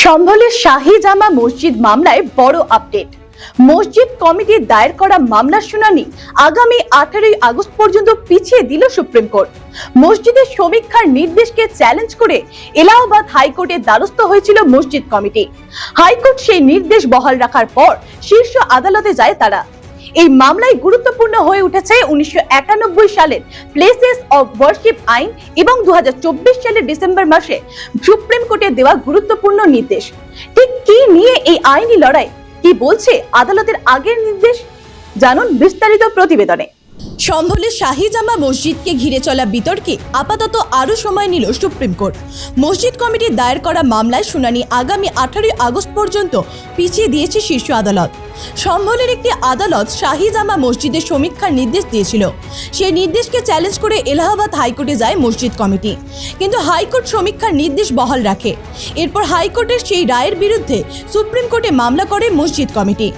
সম্ভলের শাহী জামা মসজিদ মামলায় বড় আপডেট। মসজিদ কমিটির দায়ের করা মামলার শুনানি আগামী 18 আগস্ট পর্যন্ত পিছিয়ে দিল সুপ্রিম কোর্ট। মসজিদের সমীক্ষার নির্দেশকে চ্যালেঞ্জ করে এলাহাবাদ হাইকোর্টের দ্বারস্থ হয়েছিল মসজিদ কমিটি। হাইকোর্ট সেই নির্দেশ বহাল রাখার পর শীর্ষ আদালতে যায় তারা। এই মামলায় গুরুত্বপূর্ণ হয়ে উঠেছে 1991 সালের প্লেসেস অফ ওয়ারশিপ আইন এবং 2024 সালের ডিসেম্বর মাসে সুপ্রিম কোর্টে দেওয়া গুরুত্বপূর্ণ নির্দেশ। ঠিক কি নিয়ে এই আইনি লড়াই, কি বলছে আদালতের আগের নির্দেশ, জানুন বিস্তারিত প্রতিবেদনে। সম্ভলের শাহী জামা মসজিদকে ঘিরে চলা বিতর্কে আপাতত আরও সময় নিল সুপ্রিম কোর্ট। মসজিদ কমিটির দায়ের করা মামলায় শুনানি আগামী 18 আগস্ট পর্যন্ত পিছিয়ে দিয়েছে শীর্ষ আদালত। সম্ভলের একটি আদালত শাহী জামা মসজিদের সমীক্ষার নির্দেশ দিয়েছিল। সেই নির্দেশকে চ্যালেঞ্জ করে এলাহাবাদ হাইকোর্টে যায় মসজিদ কমিটি, কিন্তু হাইকোর্ট সমীক্ষার নির্দেশ বহাল রাখে। এরপর হাইকোর্টের সেই রায়ের বিরুদ্ধে সুপ্রিম কোর্টে মামলা করে মসজিদ কমিটি।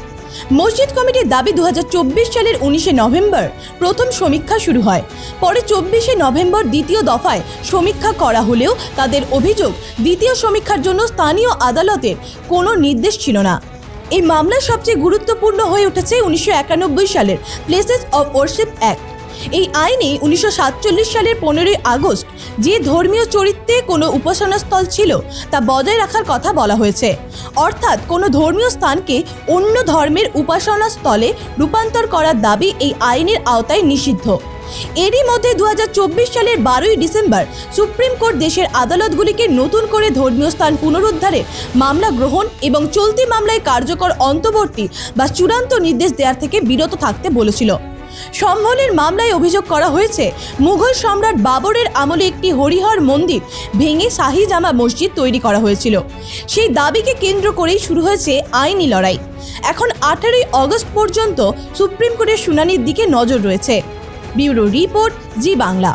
মসজিদ কমিটির দাবি 2024 সালের 19 নভেম্বর প্রথম সমীক্ষা শুরু হয়। পরে 24 নভেম্বর দ্বিতীয় দফায় সমীক্ষা করা হলেও তাদের অভিযোগ দ্বিতীয় সমীক্ষার জন্য স্থানীয় আদালতের কোনো নির্দেশ ছিল না। এই মামলার সবচেয়ে গুরুত্বপূর্ণ হয়ে উঠেছে 1991 সালের প্লেসেস অফ ওয়ারশিপ অ্যাক্ট। এই আইনে 1947 সালের 15 আগস্ট যে ধর্মীয় চরিত্রে কোনো উপাসনাস্থল ছিল তা বজায় রাখার কথা বলা হয়েছে। অর্থাৎ কোনো ধর্মীয় স্থানকে অন্য ধর্মের উপাসনাস্থলে রূপান্তর করার দাবি এই আইনের আওতায় নিষিদ্ধ। এরই মধ্যে 2024 সালের 12 ডিসেম্বর সুপ্রিম কোর্ট দেশের আদালতগুলিকে নতুন করে ধর্মীয় স্থান পুনরুদ্ধারের মামলা গ্রহণ এবং চলতি মামলায় কার্যকর অন্তর্বর্তী বা চূড়ান্ত নির্দেশ দেওয়ার থেকে বিরত থাকতে বলেছিল। সম্ভলের মামলায় অভিযোগ করা হয়েছে, মুঘল সম্রাট বাবরের আমলে একটি হরিহর মন্দির ভেঙে শাহী জামা মসজিদ তৈরি করা হয়েছিল। সেই দাবিকে কেন্দ্র করেই শুরু হয়েছে আইনি লড়াই। এখন 18 আগস্ট পর্যন্ত সুপ্রিম কোর্টের শুনানির দিকে নজর রয়েছে। ব্যুরো রিপোর্ট, জি বাংলা।